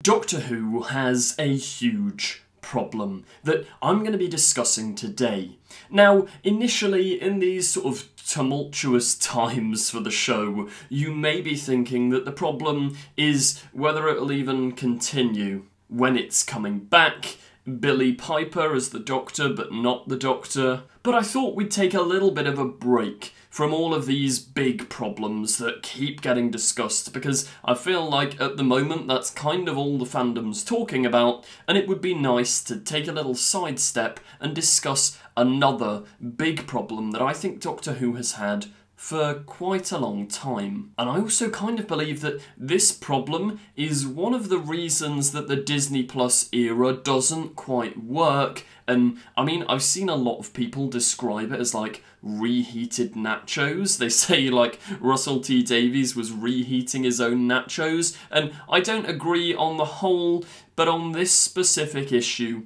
Doctor Who has a huge problem that I'm going to be discussing today. Now, initially, in these sort of tumultuous times for the show, you may be thinking that the problem is whether it'll even continue. When it's coming back, Billy Piper as the Doctor, but not the Doctor. But I thought we'd take a little bit of a break from all of these big problems that keep getting discussed, because I feel like at the moment that's kind of all the fandom's talking about, and it would be nice to take a little sidestep and discuss another big problem that I think Doctor Who has had for quite a long time. And I also kind of believe that this problem is one of the reasons that the Disney Plus era doesn't quite work. And I mean, I've seen a lot of people describe it as like reheated nachos. They say like Russell T Davies was reheating his own nachos, and I don't agree on the whole, but on this specific issue,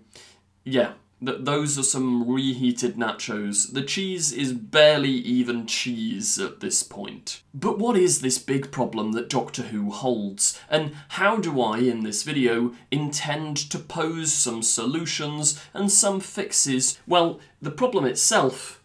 yeah, those are some reheated nachos. The cheese is barely even cheese at this point. But what is this big problem that Doctor Who holds? And how do I, in this video, intend to pose some solutions and some fixes? Well, the problem itself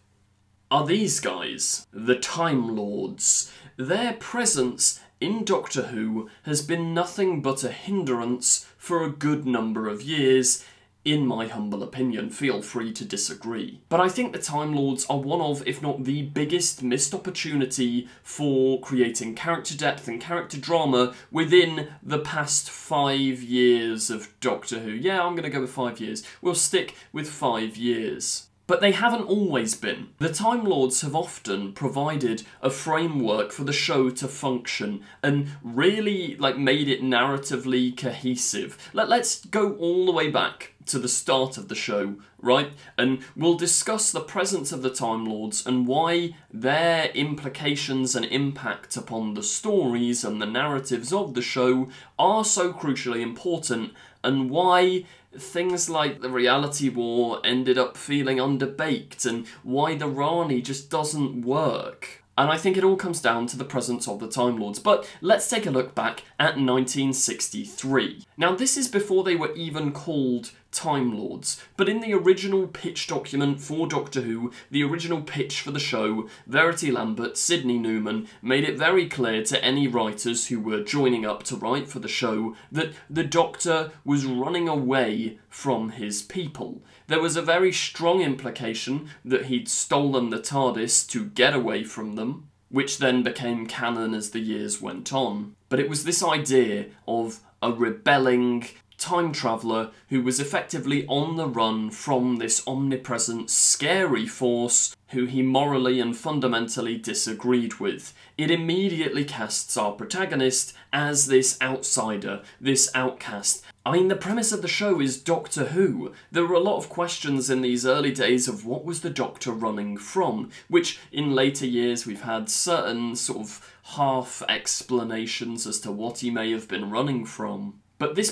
are these guys, the Time Lords. Their presence in Doctor Who has been nothing but a hindrance for a good number of years, in my humble opinion. Feel free to disagree. But I think the Time Lords are one of, if not the biggest missed opportunity for creating character depth and character drama within the past 5 years of Doctor Who. Yeah, I'm gonna go with 5 years. We'll stick with 5 years. But they haven't always been. The Time Lords have often provided a framework for the show to function and really made it narratively cohesive. Let's go all the way back to the start of the show, right? And we'll discuss the presence of the Time Lords and why their implications and impact upon the stories and the narratives of the show are so crucially important, and why things like the reality war ended up feeling underbaked, and why the Rani just doesn't work. And I think it all comes down to the presence of the Time Lords. But let's take a look back at 1963. Now, this is before they were even called Time Lords, but in the original pitch document for Doctor Who, the original pitch for the show, Verity Lambert, Sidney Newman, made it very clear to any writers who were joining up to write for the show that the Doctor was running away from his people. There was a very strong implication that he'd stolen the TARDIS to get away from them, which then became canon as the years went on. But it was this idea of a rebelling time traveller who was effectively on the run from this omnipresent, scary force who he morally and fundamentally disagreed with. It immediately casts our protagonist as this outsider, this outcast. I mean, the premise of the show is Doctor Who. There were a lot of questions in these early days of what was the Doctor running from, which in later years we've had certain sort of half explanations as to what he may have been running from. But this,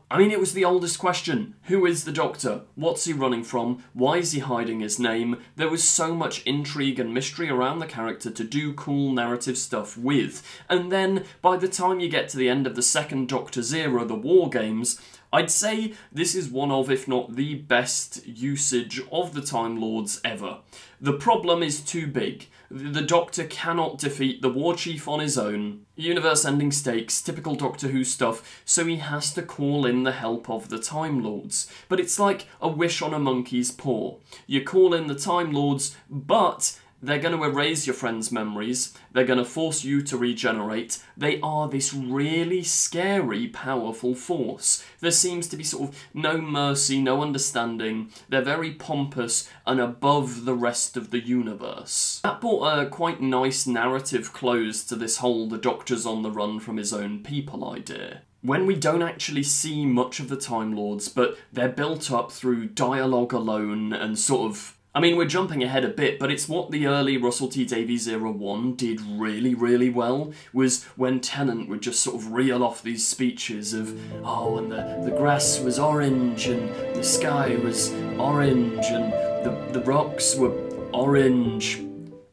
I mean, it was the oldest question. Who is the Doctor? What's he running from? Why is he hiding his name? There was so much intrigue and mystery around the character to do cool narrative stuff with. And then, by the time you get to the end of the second Doctor's era, the War Games, I'd say this is one of, if not the best usage of the Time Lords ever. The problem is too big. The Doctor cannot defeat the War Chief on his own. Universe-ending stakes, typical Doctor Who stuff, so he has to call in the help of the Time Lords. But it's like a wish on a monkey's paw. You call in the Time Lords, but they're going to erase your friend's memories, they're going to force you to regenerate. They are this really scary, powerful force. There seems to be sort of no mercy, no understanding. They're very pompous and above the rest of the universe. That brought a quite nice narrative close to this whole the Doctor's on the run from his own people idea. When we don't actually see much of the Time Lords, but they're built up through dialogue alone and sort of, I mean, we're jumping ahead a bit, but it's what the early Russell T Davies era 1 did really, really well, was when Tennant would just sort of reel off these speeches of, oh, and the grass was orange, and the sky was orange, and the rocks were orange,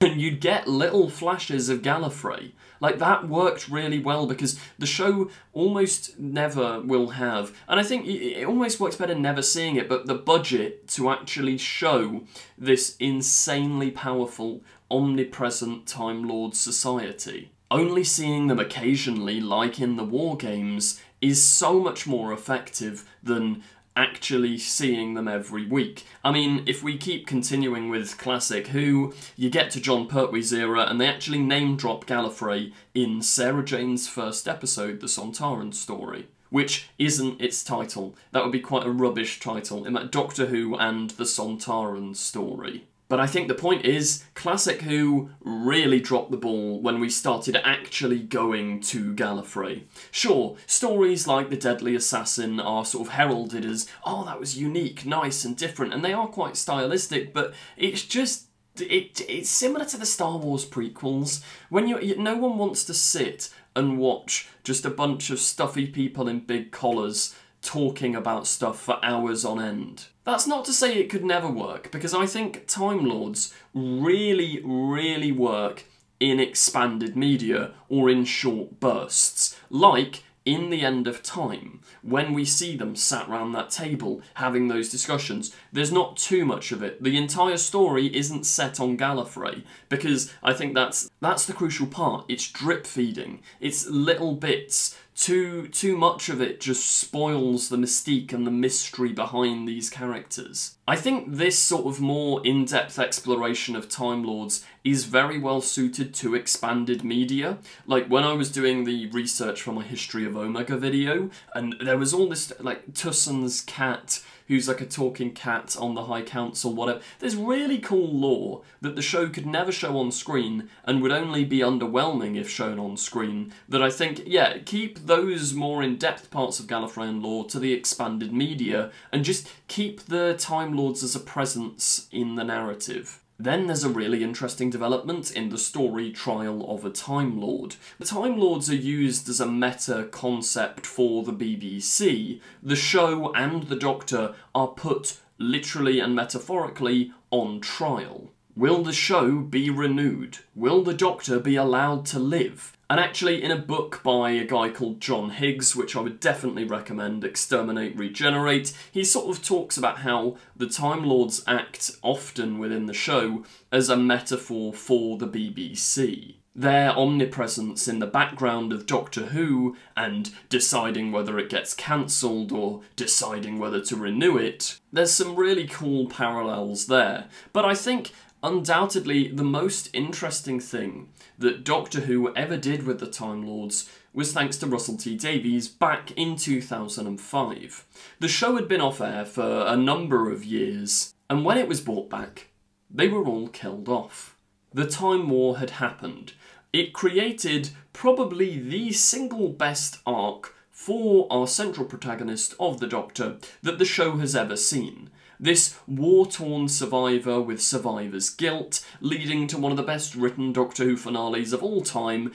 and you'd get little flashes of Gallifrey. Like, that worked really well because the show almost never will have, and I think it almost works better never seeing it, but the budget to actually show this insanely powerful, omnipresent Time Lord society. Only seeing them occasionally, like in the War Games, is so much more effective than actually seeing them every week. I mean, if we keep continuing with Classic Who, you get to Jon Pertwee's era and they actually name-drop Gallifrey in Sarah Jane's first episode, The Sontaran Story, which isn't its title. That would be quite a rubbish title. It meant Doctor Who and The Sontaran Story. But I think the point is, Classic Who really dropped the ball when we started actually going to Gallifrey. Sure, stories like The Deadly Assassin are sort of heralded as, oh, that was unique, nice and different, and they are quite stylistic, but it's just, it's similar to the Star Wars prequels. When no one wants to sit and watch just a bunch of stuffy people in big collars talking about stuff for hours on end. That's not to say it could never work, because I think Time Lords really, really work in expanded media or in short bursts, like in The End of Time, when we see them sat round that table having those discussions. There's not too much of it. The entire story isn't set on Gallifrey, because I think that's the crucial part. It's drip feeding. It's little bits. Too much of it just spoils the mystique and the mystery behind these characters. I think this sort of more in-depth exploration of Time Lords is very well suited to expanded media. Like, when I was doing the research for my History of Omega video, and there was all this, like, Tussen's cat, who's like a talking cat on the High Council, whatever. There's really cool lore that the show could never show on screen and would only be underwhelming if shown on screen, that I think, yeah, keep those more in-depth parts of Gallifreyan lore to the expanded media and just keep the Time Lords as a presence in the narrative. Then there's a really interesting development in the story Trial of a Time Lord. The Time Lords are used as a meta concept for the BBC. The show and the Doctor are put literally and metaphorically on trial. Will the show be renewed? Will the Doctor be allowed to live? And actually, in a book by a guy called John Higgs, which I would definitely recommend, Exterminate, Regenerate, he sort of talks about how the Time Lords act often within the show as a metaphor for the BBC. Their omnipresence in the background of Doctor Who, and deciding whether it gets cancelled or deciding whether to renew it, there's some really cool parallels there. But I think undoubtedly the most interesting thing that Doctor Who ever did with the Time Lords was thanks to Russell T Davies back in 2005. The show had been off air for a number of years, and when it was brought back, they were all killed off. The Time War had happened. It created probably the single best arc for our central protagonist of the Doctor that the show has ever seen. This war-torn survivor with survivor's guilt, leading to one of the best written Doctor Who finales of all time,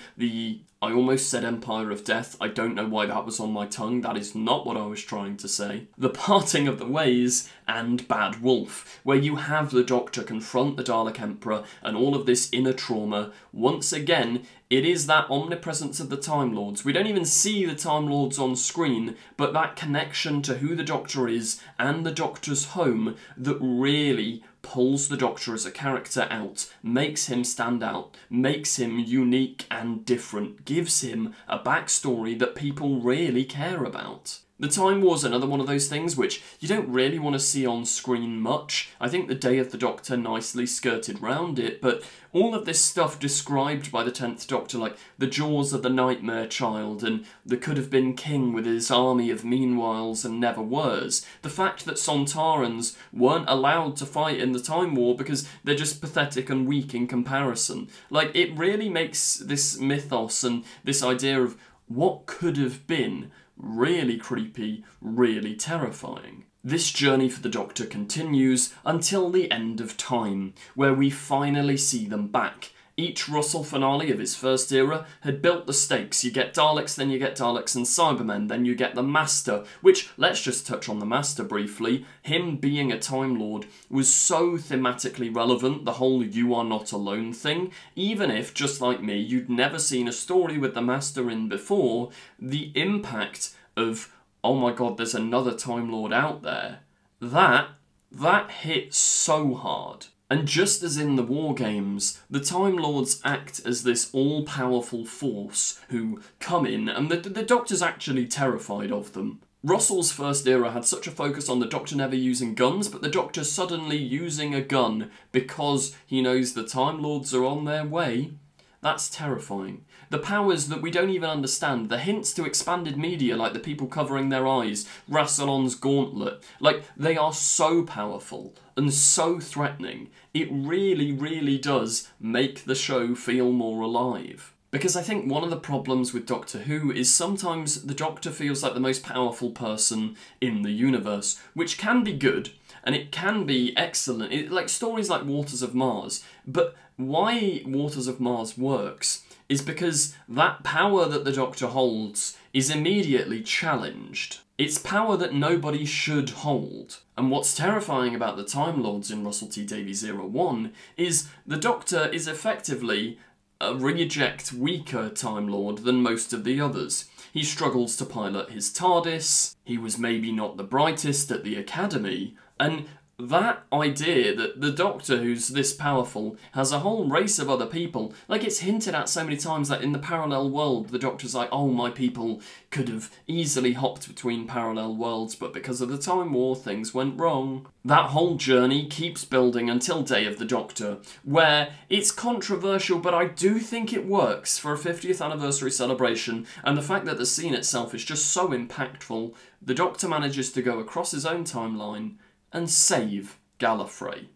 I almost said Empire of Death, I don't know why that was on my tongue, that is not what I was trying to say. The Parting of the Ways and Bad Wolf, where you have the Doctor confront the Dalek Emperor and all of this inner trauma. Once again, it is that omnipresence of the Time Lords. We don't even see the Time Lords on screen, but that connection to who the Doctor is and the Doctor's home that really pulls the Doctor as a character out, makes him stand out, makes him unique and different, gives him a backstory that people really care about. The Time War's another one of those things which you don't really want to see on screen much. I think the Day of the Doctor nicely skirted round it, but all of this stuff described by the 10th Doctor, like the jaws of the Nightmare Child and the Could Have Been King with his army of meanwhiles and never-weres, the fact that Sontarans weren't allowed to fight in the Time War because they're just pathetic and weak in comparison. Like, it really makes this mythos and this idea of what could have been really creepy, really terrifying. This journey for the Doctor continues until the end of time, where we finally see them back, Each Russell finale of his first era had built the stakes. You get Daleks, then you get Daleks and Cybermen, then you get the Master, which, let's just touch on the Master briefly. Him being a Time Lord was so thematically relevant, the whole you are not alone thing. Even if, just like me, you'd never seen a story with the Master in before, the impact of, oh my god, there's another Time Lord out there, that hit so hard. And just as in the War Games, the Time Lords act as this all-powerful force who come in, and the Doctor's actually terrified of them. Russell's first era had such a focus on the Doctor never using guns, but the Doctor suddenly using a gun because he knows the Time Lords are on their way. That's terrifying. The powers that we don't even understand, the hints to expanded media like the people covering their eyes, Rassilon's gauntlet, like, they are so powerful and so threatening. It really, really does make the show feel more alive. Because I think one of the problems with Doctor Who is sometimes the Doctor feels like the most powerful person in the universe, which can be good, and it can be excellent. Like stories like Waters of Mars, but why Waters of Mars works is because that power that the Doctor holds is immediately challenged. It's power that nobody should hold. And what's terrifying about the Time Lords in Russell T Davies Era 1 is the Doctor is effectively a reject weaker Time Lord than most of the others. He struggles to pilot his TARDIS, he was maybe not the brightest at the Academy, and that idea that the Doctor, who's this powerful, has a whole race of other people, like it's hinted at so many times that in the parallel world, the Doctor's like, oh, my people could have easily hopped between parallel worlds, but because of the Time War, things went wrong. That whole journey keeps building until Day of the Doctor, where it's controversial, but I do think it works for a 50th anniversary celebration, and the fact that the scene itself is just so impactful, the Doctor manages to go across his own timeline and save Gallifrey.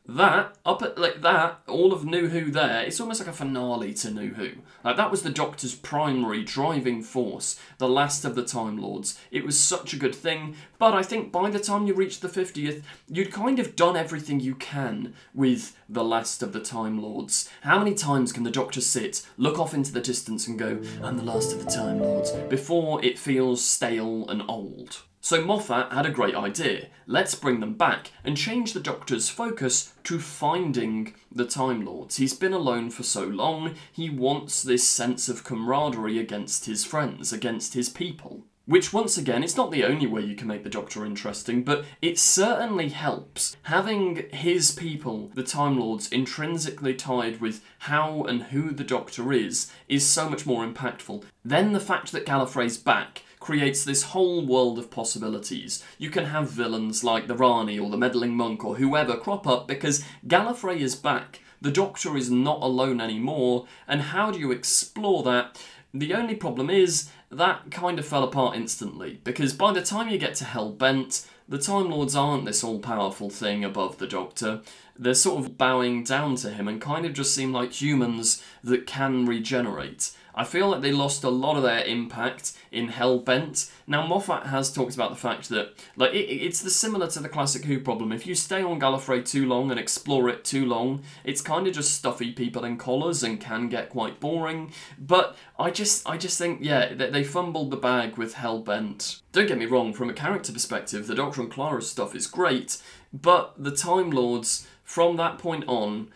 That, up at like that, all of New Who there, it's almost like a finale to New Who. Like that was the Doctor's primary driving force, the last of the Time Lords. It was such a good thing, but I think by the time you reach the 50th, you'd kind of done everything you can with the last of the Time Lords. How many times can the Doctor sit, look off into the distance and go, I'm the last of the Time Lords, before it feels stale and old? So Moffat had a great idea. Let's bring them back and change the Doctor's focus to finding the Time Lords. He's been alone for so long, he wants this sense of camaraderie against his friends, against his people. Which, once again, it's not the only way you can make the Doctor interesting, but it certainly helps. Having his people, the Time Lords, intrinsically tied with how and who the Doctor is so much more impactful. Then the fact that Gallifrey's back creates this whole world of possibilities. You can have villains like the Rani or the meddling monk or whoever crop up because Gallifrey is back. The Doctor is not alone anymore, and how do you explore that? The only problem is that kind of fell apart instantly, because by the time you get to Hellbent, the Time Lords aren't this all-powerful thing above the Doctor. They're sort of bowing down to him and kind of just seem like humans that can regenerate. I feel like they lost a lot of their impact in Hellbent. Now, Moffat has talked about the fact that, like, it's similar to the classic Who problem. If you stay on Gallifrey too long and explore it too long, it's kind of just stuffy people in collars and can get quite boring. But I just think, yeah, they fumbled the bag with Hellbent. Don't get me wrong, from a character perspective, the Doctor and Clara's stuff is great, but the Time Lords, from that point on,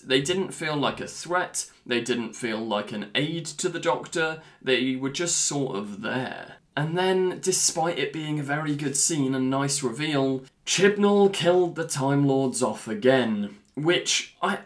they didn't feel like a threat, they didn't feel like an aid to the Doctor, they were just sort of there. And then, despite it being a very good scene and nice reveal, Chibnall killed the Time Lords off again. Which, I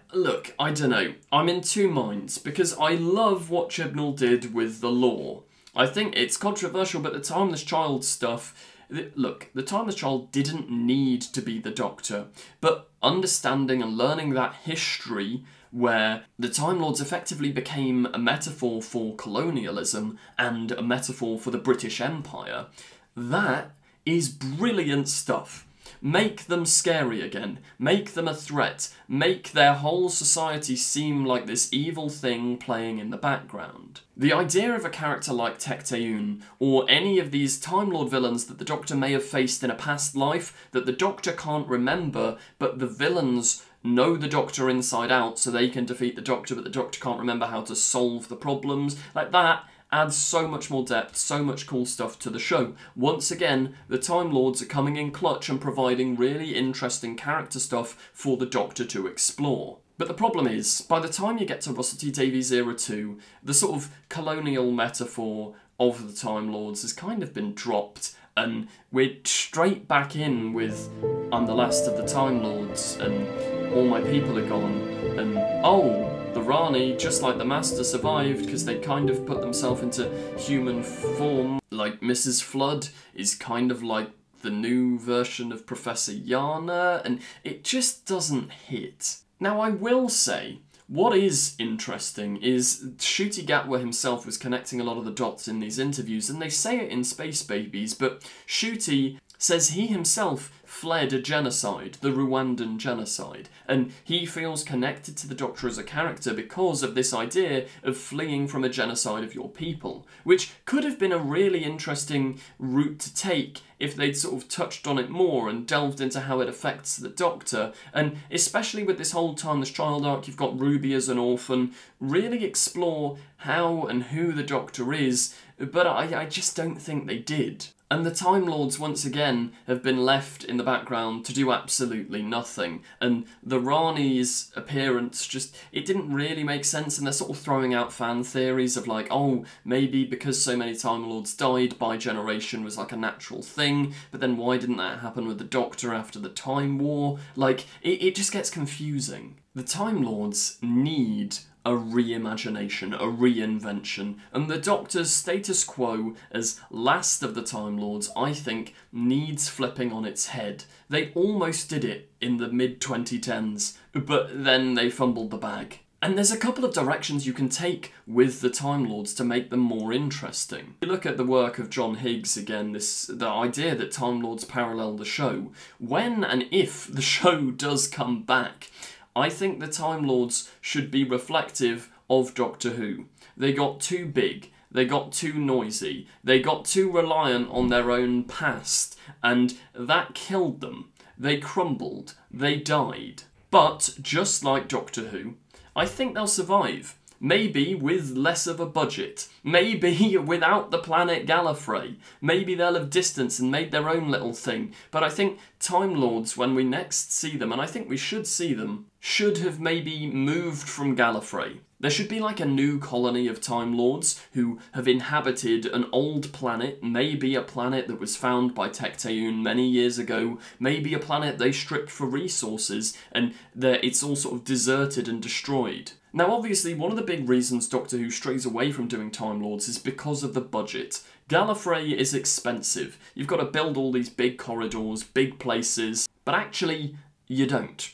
don't know, I'm in two minds, because I love what Chibnall did with the lore. I think it's controversial, but the Timeless Child stuff, look, the Timeless Child didn't need to be the Doctor, but understanding and learning that history where the Time Lords effectively became a metaphor for colonialism and a metaphor for the British Empire, that is brilliant stuff. Make them scary again, make them a threat, make their whole society seem like this evil thing playing in the background. The idea of a character like Tecteun, or any of these Time Lord villains that the Doctor may have faced in a past life that the Doctor can't remember, but the villains know the Doctor inside out so they can defeat the Doctor, but the Doctor can't remember how to solve the problems. Like, that adds so much more depth, so much cool stuff to the show. Once again, the Time Lords are coming in clutch and providing really interesting character stuff for the Doctor to explore. But the problem is, by the time you get to Russell T Davies Era 2, the sort of colonial metaphor of the Time Lords has kind of been dropped, and we're straight back in with I'm the last of the Time Lords, and all my people are gone, and oh, the Rani, just like the Master, survived because they kind of put themselves into human form. Like, Mrs. Flood is kind of like the new version of Professor Yana, and it just doesn't hit. Now, I will say, what is interesting is Ncuti Gatwa himself was connecting a lot of the dots in these interviews, and they say it in Space Babies, but Ncuti says he himself fled a genocide, the Rwandan genocide, and he feels connected to the Doctor as a character because of this idea of fleeing from a genocide of your people, which could have been a really interesting route to take if they'd sort of touched on it more and delved into how it affects the Doctor, and especially with this whole Timeless Child arc, you've got Ruby as an orphan, really explore how and who the Doctor is, but I just don't think they did. And the Time Lords, once again, have been left in the background to do absolutely nothing. And the Rani's appearance just, it didn't really make sense, and they're sort of throwing out fan theories of like, oh, maybe because so many Time Lords died, bi-generation was like a natural thing, but then why didn't that happen with the Doctor after the Time War? Like, it just gets confusing. The Time Lords need a reimagination, a reinvention, and the Doctor's status quo as last of the Time Lords, I think, needs flipping on its head. They almost did it in the mid-2010s, but then they fumbled the bag. And there's a couple of directions you can take with the Time Lords to make them more interesting. You look at the work of John Higgs again, the idea that Time Lords parallel the show. When and if the show does come back, I think the Time Lords should be reflective of Doctor Who. They got too big, they got too noisy, they got too reliant on their own past, and that killed them. They crumbled, they died. But, just like Doctor Who, I think they'll survive. Maybe with less of a budget. Maybe without the planet Gallifrey. Maybe they'll have distanced and made their own little thing. But I think Time Lords, when we next see them, and I think we should see them, should have maybe moved from Gallifrey. There should be like a new colony of Time Lords who have inhabited an old planet, maybe a planet that was found by Tecteun many years ago, maybe a planet they stripped for resources, and it's all sort of deserted and destroyed. Now obviously one of the big reasons Doctor Who strays away from doing Time Lords is because of the budget. Gallifrey is expensive. You've got to build all these big corridors, big places, but actually you don't.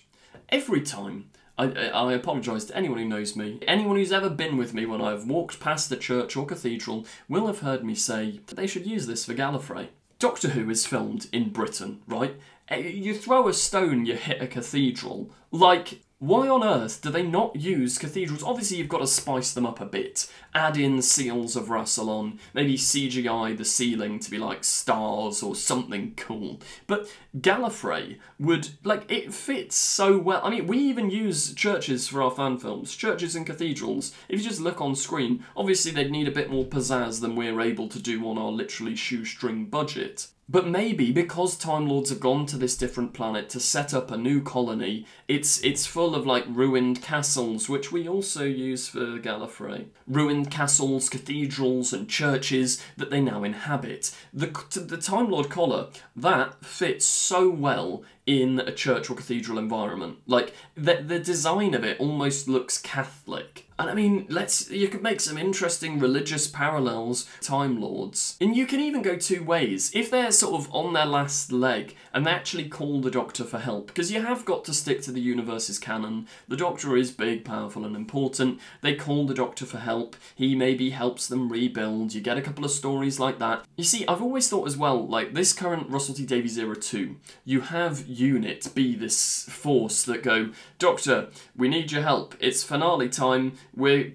Every time, I apologise to anyone who knows me, anyone who's ever been with me when I've walked past the church or cathedral will have heard me say that they should use this for Gallifrey. Doctor Who is filmed in Britain, right? You throw a stone, you hit a cathedral. Like, why on earth do they not use cathedrals? Obviously you've got to spice them up a bit. Add in seals of Rassilon, maybe CGI the ceiling to be like stars or something cool. But Gallifrey would, like, it fits so well. I mean, we even use churches for our fan films, churches and cathedrals. If you just look on screen, obviously they'd need a bit more pizzazz than we're able to do on our literally shoestring budget. But maybe because Time Lords have gone to this different planet to set up a new colony, it's full of like ruined castles, which we also use for Gallifrey. Ruined castles, cathedrals and churches that they now inhabit. The Time Lord collar, that fits so well in a church or cathedral environment. Like, the design of it almost looks Catholic. And I mean, you could make some interesting religious parallels, Time Lords. And you can even go two ways. If they're sort of on their last leg, and they actually call the Doctor for help, because you have got to stick to the universe's canon. The Doctor is big, powerful and important. They call the Doctor for help. He maybe helps them rebuild. You get a couple of stories like that. You see, I've always thought as well, like, this current Russell T Davies Era 2, you have Unit be this force that go, Doctor, we need your help. It's finale time.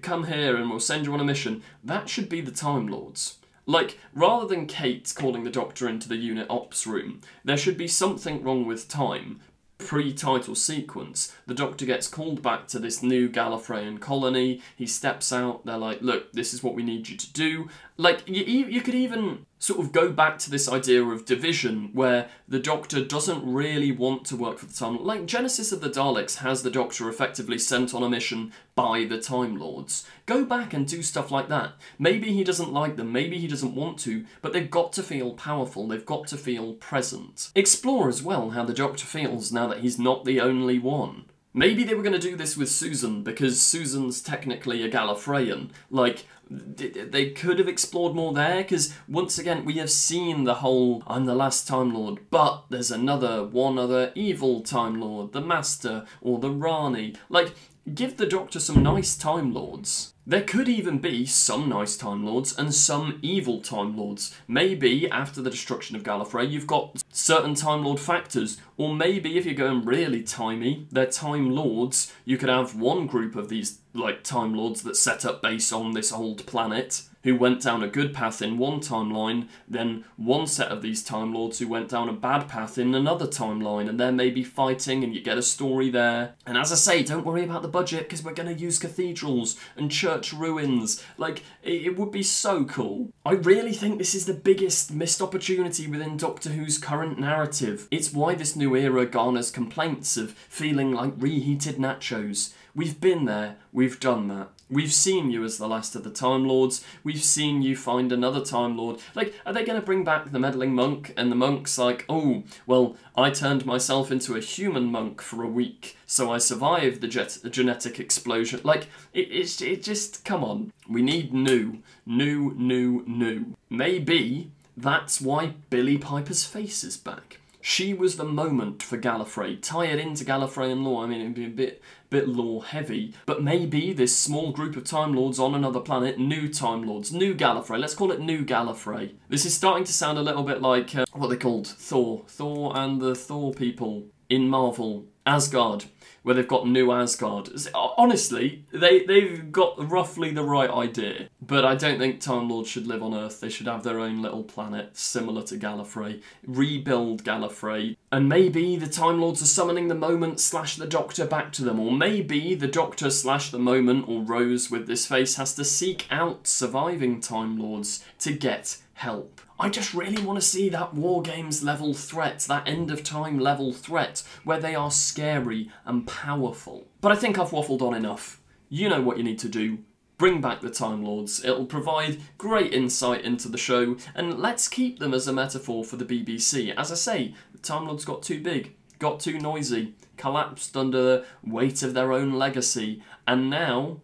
Come here and we'll send you on a mission. That should be the Time Lords. Like, rather than Kate calling the Doctor into the unit ops room, there should be something wrong with time. pre-title sequence, the Doctor gets called back to this new Gallifreyan colony, he steps out, they're like, look, this is what we need you to do. Like, you could even sort of go back to this idea of division, where the Doctor doesn't really want to work for the Time Lords. Like, Genesis of the Daleks has the Doctor effectively sent on a mission by the Time Lords. Go back and do stuff like that. Maybe he doesn't like them, maybe he doesn't want to, but they've got to feel powerful, they've got to feel present. Explore as well how the Doctor feels now that he's not the only one. Maybe they were going to do this with Susan, because Susan's technically a Gallifreyan. Like, they could have explored more there, because once again, we have seen the whole, I'm the last Time Lord, but there's one other evil Time Lord, the Master, or the Rani. Like, give the Doctor some nice Time Lords. There could even be some nice Time Lords and some evil Time Lords. Maybe after the destruction of Gallifrey you've got certain Time Lord factors, or maybe if you're going really timey, they're Time Lords, you could have one group of these like Time Lords that set up base on this old planet, who went down a good path in one timeline, then one set of these Time Lords who went down a bad path in another timeline, and they're maybe fighting and you get a story there. And as I say, don't worry about the budget, because we're going to use cathedrals and church ruins. Like, it would be so cool. I really think this is the biggest missed opportunity within Doctor Who's current narrative. It's why this new era garners complaints of feeling like reheated nachos. We've been there, we've done that. We've seen you as the last of the Time Lords, we've seen you find another Time Lord. Like, are they going to bring back the meddling monk, and the monk's like, oh, well, I turned myself into a human monk for a week, so I survived the genetic explosion. Like, it just, come on. We need new. Maybe that's why Billie Piper's face is back. She was the moment for Gallifrey. Tie it into Gallifreyan lore. I mean, it'd be a bit lore heavy, but maybe this small group of Time Lords on another planet, new Time Lords, new Gallifrey. Let's call it new Gallifrey. This is starting to sound a little bit like what they called Thor and the Thor people in Marvel, Asgard, where they've got new Asgard. Honestly, they've got roughly the right idea, but I don't think Time Lords should live on Earth. They should have their own little planet, similar to Gallifrey. Rebuild Gallifrey. And maybe the Time Lords are summoning the Moment / the Doctor back to them, or maybe the Doctor / the Moment, or Rose with this face, has to seek out surviving Time Lords to get help. I just really want to see that War Games level threat, that End of Time level threat, where they are scary and powerful. But I think I've waffled on enough. You know what you need to do. Bring back the Time Lords. It'll provide great insight into the show, and let's keep them as a metaphor for the BBC. As I say, the Time Lords got too big, got too noisy, collapsed under the weight of their own legacy, and now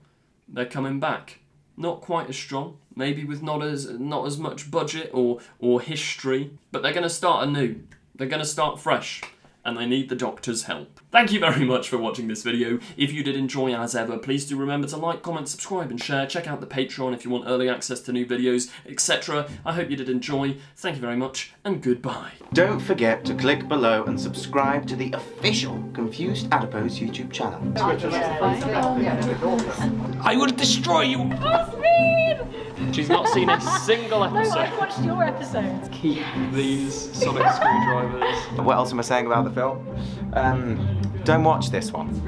they're coming back. Not quite as strong, maybe with not as much budget or history, but they're going to start anew. They're going to start fresh, and they need the Doctor's help. Thank you very much for watching this video. If you did enjoy, as ever, please do remember to like, comment, subscribe and share. Check out the Patreon if you want early access to new videos, etc. I hope you did enjoy. Thank you very much, and goodbye. Don't forget to click below and subscribe to the official Confused Adipose YouTube channel. I will destroy you! She's not seen a single episode. No, I've watched your episodes. Keep these sonic screwdrivers. What else am I saying about the film? Don't watch this one.